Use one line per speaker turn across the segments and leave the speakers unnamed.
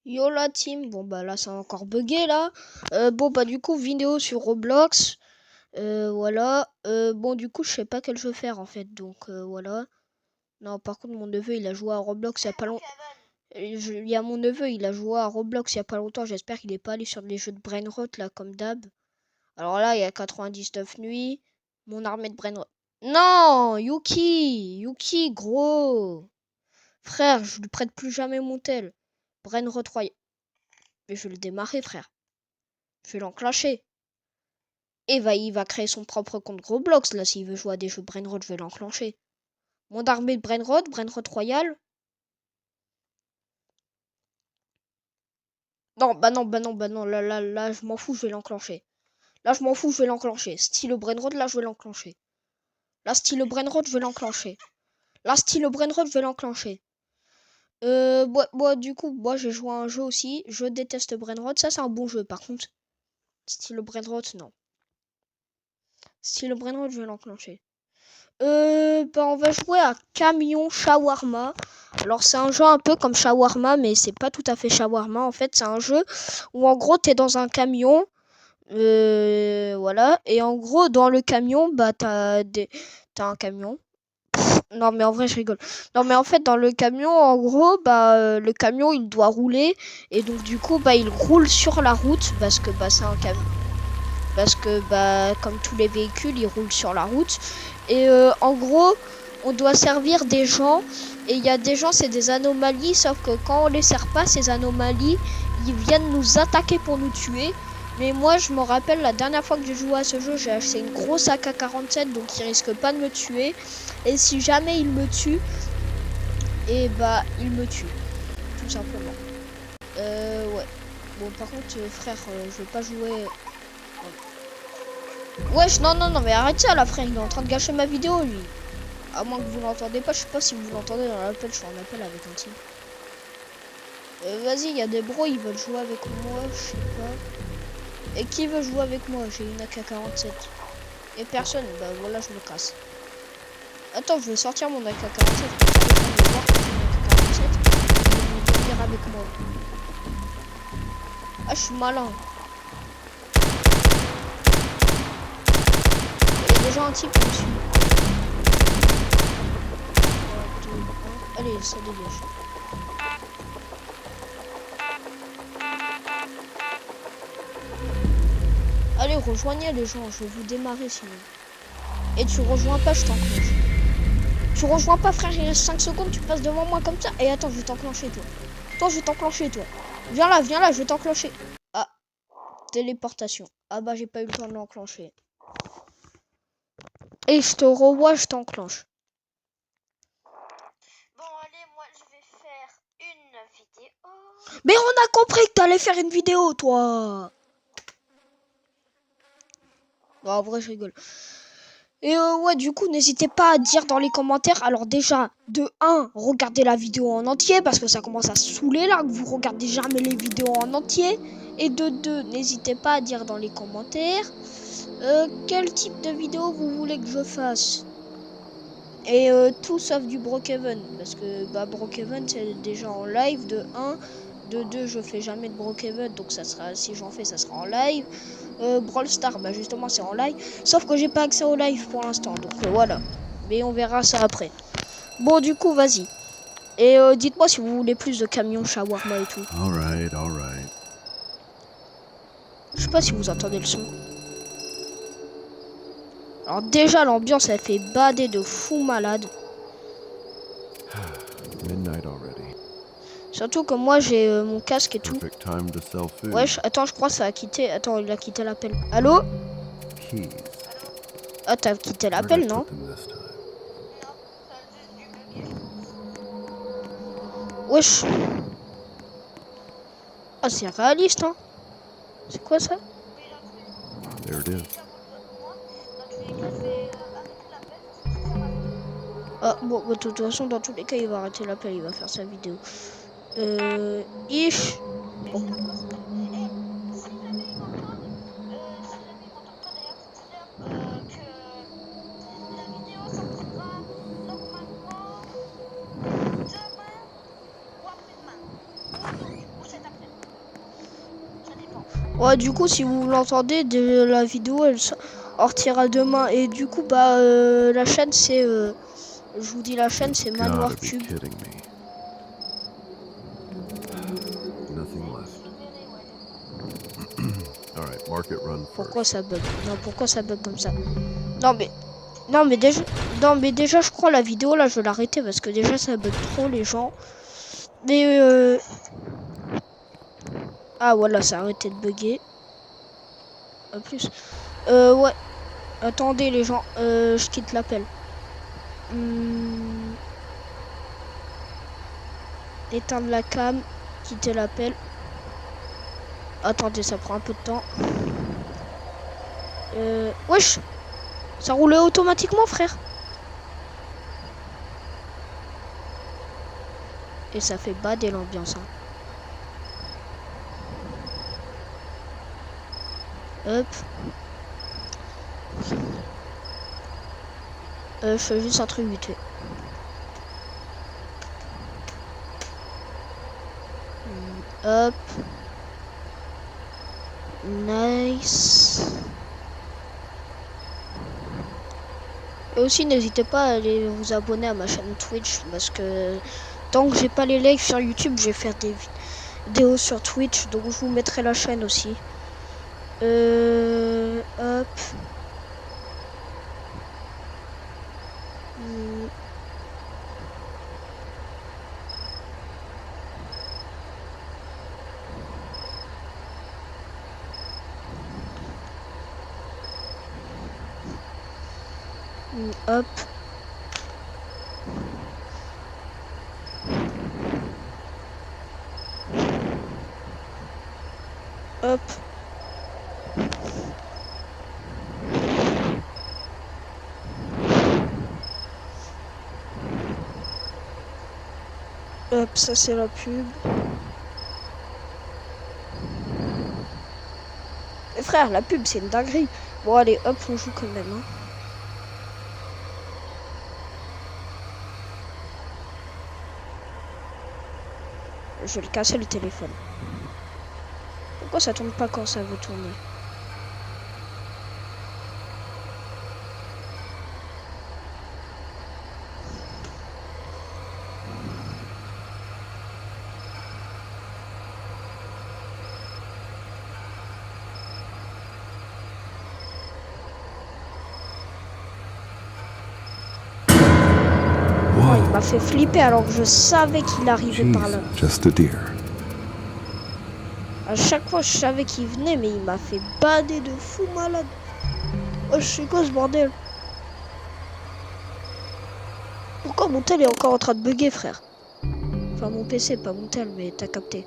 Yo la team, bon bah là ça a encore bugué là. Bon bah du coup vidéo sur Roblox. Voilà. Bon du coup je sais pas quel jeu faire en fait, donc voilà. Non par contre mon neveu il a joué à Roblox il y a pas longtemps. Il y a mon neveu il a joué à Roblox il y a pas longtemps, j'espère qu'il est pas allé sur les jeux de Brainrot là comme d'hab. Alors là il y a 99 nuits. Mon armée de Brainrot. Non Yuki gros. Frère je lui prête plus jamais mon tel. Brainrot Royal. Mais je vais le démarrer frère. Je vais l'enclencher. Et il va créer son propre compte Roblox, là, s'il veut jouer à des jeux Brainrot, je vais l'enclencher. Monde armé de Brainrot Royal. Non, là, je m'en fous, je vais l'enclencher. Là, je m'en fous, je vais l'enclencher. Style Brainrot, là, je vais l'enclencher. Là, style Brainrot, je vais l'enclencher. Là, style Brainrot, je vais l'enclencher. Du coup, moi, j'ai joué à un jeu aussi. Je déteste Brainrot. Ça, c'est un bon jeu, par contre. Style Brainrot, non. Style Brainrot, je vais l'enclencher. On va jouer à Camion Shawarma. Alors c'est un jeu un peu comme Shawarma, mais c'est pas tout à fait Shawarma. En fait, c'est un jeu où en gros t'es dans un camion, voilà, et en gros dans le camion, bah t'as un camion. Non mais en vrai je rigole. Non mais en fait dans le camion, en gros, le camion il doit rouler et donc du coup il roule sur la route parce que c'est un camion. Parce que comme tous les véhicules, ils roulent sur la route. Et en gros, on doit servir des gens. Et il y a des gens, c'est des anomalies. Sauf que quand on les sert pas, ces anomalies, ils viennent nous attaquer pour nous tuer. Mais moi, je me rappelle, la dernière fois que j'ai joué à ce jeu, j'ai acheté une grosse AK-47. Donc il risque pas de me tuer. Et si jamais il me tue, et il me tue. Tout simplement. Ouais. Bon, par contre, frère, je vais pas jouer... Wesh, non, mais arrête ça là, frère, il est en train de gâcher ma vidéo, lui. À moins que vous l'entendez pas, je sais pas si vous l'entendez dans l'appel, je suis en appel avec un team. Vas-y, il y a des bros, ils veulent jouer avec moi, je sais pas. Et qui veut jouer avec moi? J'ai une AK-47. Et personne, bah voilà, je me casse. Attends, je vais sortir mon AK-47, comme ça, les gens vont voir que j'ai une AK-47. Ils vont venir avec moi. Ah, je suis malin. Il y a déjà un type qui me suit. 3, 2, 1. Allez, ça dégage. Allez, rejoignez les gens, je vais vous démarrer sinon. Et tu rejoins pas, je t'enclenche. Tu rejoins pas, frère, il reste 5 secondes, tu passes devant moi comme ça. Et attends, je vais t'enclencher, toi. Toi, je vais t'enclencher, toi. Viens là, je vais t'enclencher. Ah, téléportation. Ah bah, j'ai pas eu le temps de l'enclencher. Et je te revois, je t'enclenche.
Bon, allez, moi, je vais faire une vidéo.
Mais on a compris que t'allais faire une vidéo, toi. Bon, en vrai, je rigole. Et ouais, du coup, n'hésitez pas à dire dans les commentaires. Alors déjà, de 1, regardez la vidéo en entier parce que ça commence à saouler là que vous regardez jamais les vidéos en entier. Et de 2, n'hésitez pas à dire dans les commentaires quel type de vidéo vous voulez que je fasse. Et tout sauf du Brookhaven parce que Brookhaven c'est déjà en live de 1. De 2, je fais jamais de Brookhaven, donc ça sera, si j'en fais, ça sera en live. Brawl Stars, justement c'est en live. Sauf que j'ai pas accès au live pour l'instant, donc voilà. Mais on verra ça après. Bon, du coup, vas-y. Et dites-moi si vous voulez plus de camions, shawarma et tout.
Alright.
Je sais pas si vous entendez le son. Alors déjà, l'ambiance, elle fait bader de fou malade.
Midnight already.
Surtout que moi, j'ai mon casque et tout.
Perfect time to sell food.
Wesh, attends, je crois que ça a quitté. Attends, il a quitté l'appel. Allô?
Keys.
Ah, t'as quitté
Where'd I
l'appel, non?
put them this time?
Non, ça a juste dû bugger.
Wesh. Ah, c'est réaliste, hein? C'est quoi ça?
Oui, dans tous les
There it is.
cas, moi, dans tous les cas, je vais arrêter l'appel parce que ça sert à rien.
Ah, bon, de toute façon, dans tous les cas, il va arrêter l'appel, il va faire sa vidéo. Ish.
Mais
Bon.
c'est impossible. Si jamais il m'entend, si jamais il m'entend pas d'ailleurs, dites-leur que la vidéo sortira normalement demain ou après-demain. Ou cet après-midi.
Ouais, du coup, si vous l'entendez, la vidéo, elle sortira demain. Et du coup, bah, la chaîne, c'est... je vous dis, la chaîne, c'est
Gotta
Manoir
be
Cube.
kidding me. Nothing
Ouais,
left.
je verrai, ouais.
Alright, mark it run
Pourquoi
first.
ça bug? Non, pourquoi ça bug comme ça? Non, mais... Non, mais déjà... Non, mais déjà, je crois, la vidéo, là, je vais l'arrêter. Parce que déjà, ça bug trop, les gens. Mais, Ah, voilà, ça a arrêté de bugger. En plus. Ouais. Attendez, les gens. Je quitte l'appel. Hmm, Éteindre la cam. Quitter l'appel. Attendez, ça prend un peu de temps. Wesh! Ça roulait automatiquement, frère. Et ça fait bader l'ambiance. Hein. Hop. Je fais juste un truc vite fait. Hop. Nice. Et aussi, n'hésitez pas à aller vous abonner à ma chaîne Twitch. Parce que tant que j'ai pas les lives sur YouTube, je vais faire des vidéos sur Twitch. Donc je vous mettrai la chaîne aussi. Hop. Hmm, Hop. Hop. Hop, ça c'est la pub. Mais frère, la pub c'est une dinguerie. Bon allez, hop, on joue quand même. Hein. Je vais le casser le téléphone. Pourquoi ça tourne pas quand ça veut tourner? Oh, il m'a fait flipper alors que je savais qu'il arrivait par là.
Jeez, just a deer.
À chaque fois, je savais qu'il venait, mais il m'a fait bader de fou malade. Oh, je sais quoi ce bordel? Pourquoi mon tel est encore en train de bugger, frère? Enfin, mon PC, pas mon tel, mais t'as capté.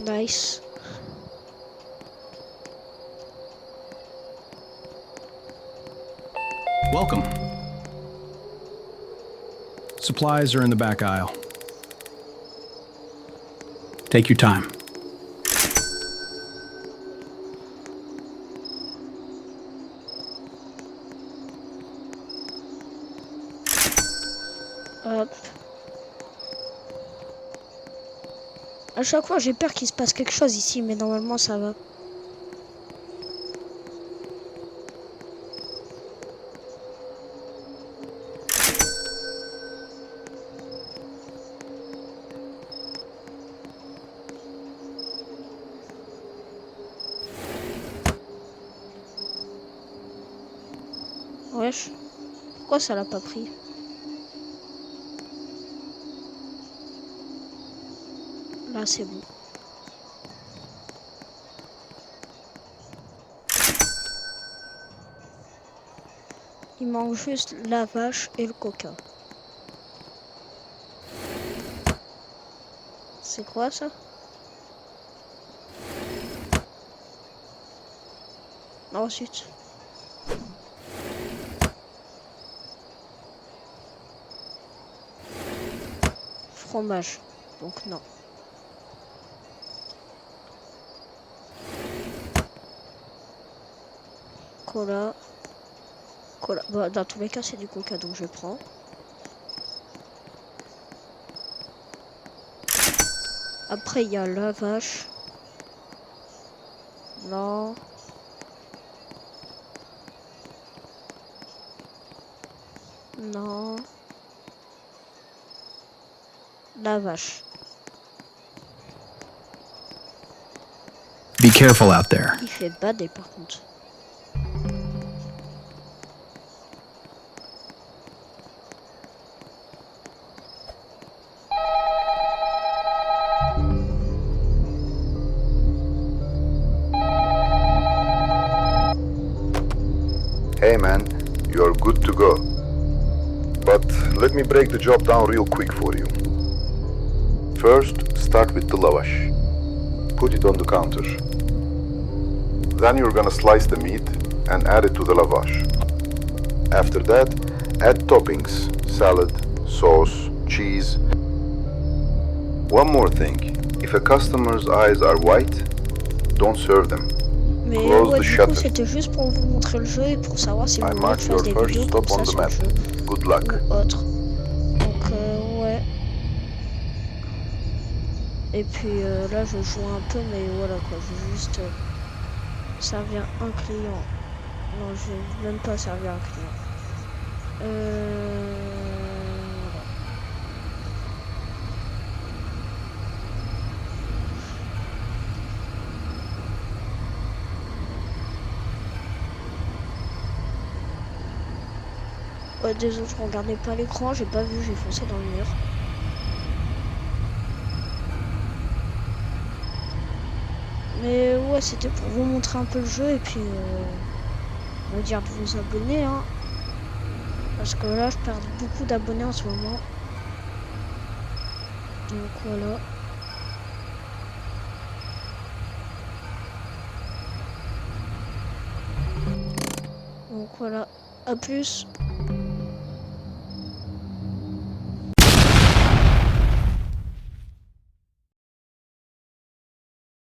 Nice.
Welcome. Supplies are in the back aisle. Take your time.
Hop. À chaque fois, j'ai peur qu'il se passe quelque chose ici, mais normalement, ça va. Wesh. Pourquoi ça l'a pas pris? Là, c'est bon. Il manque juste la vache et le coca. C'est quoi ça? Ensuite. Fromage. Donc non. Cola. Cola. Bah, dans tous les cas, c'est du coca, donc je prends. Après, il y a lavage. Non. Non. Lavage.
Be careful out there.
Il fait bader par contre.
Hey man, you're good to go. But let me break the job down real quick for you. First, start with the lavash. Put it on the counter. Then you're gonna slice the meat and add it to the lavash. After that, add toppings, salad, sauce, cheese. One more thing, if a customer's eyes are white, don't serve them.
Mais
Close
ouais,
the
du coup,
shutter.
c'était juste pour vous montrer le jeu et pour savoir si vous
I
voulez que
mark
je
your
fasse des
first
vidéos
stop
comme
on
ça
the
sur le
map.
jeu
Good luck.
ou autre. Donc, ouais. Et puis là, je joue un peu, mais voilà quoi, je vais juste servir un client. Non, je vais même pas servir un client. Voilà. Ouais, désolé, je regardais pas l'écran, j'ai pas vu, j'ai foncé dans le mur. Mais ouais, c'était pour vous montrer un peu le jeu et puis on va dire de vous abonner, hein. Parce que là, je perds beaucoup d'abonnés en ce moment. Donc voilà. Donc voilà. À plus.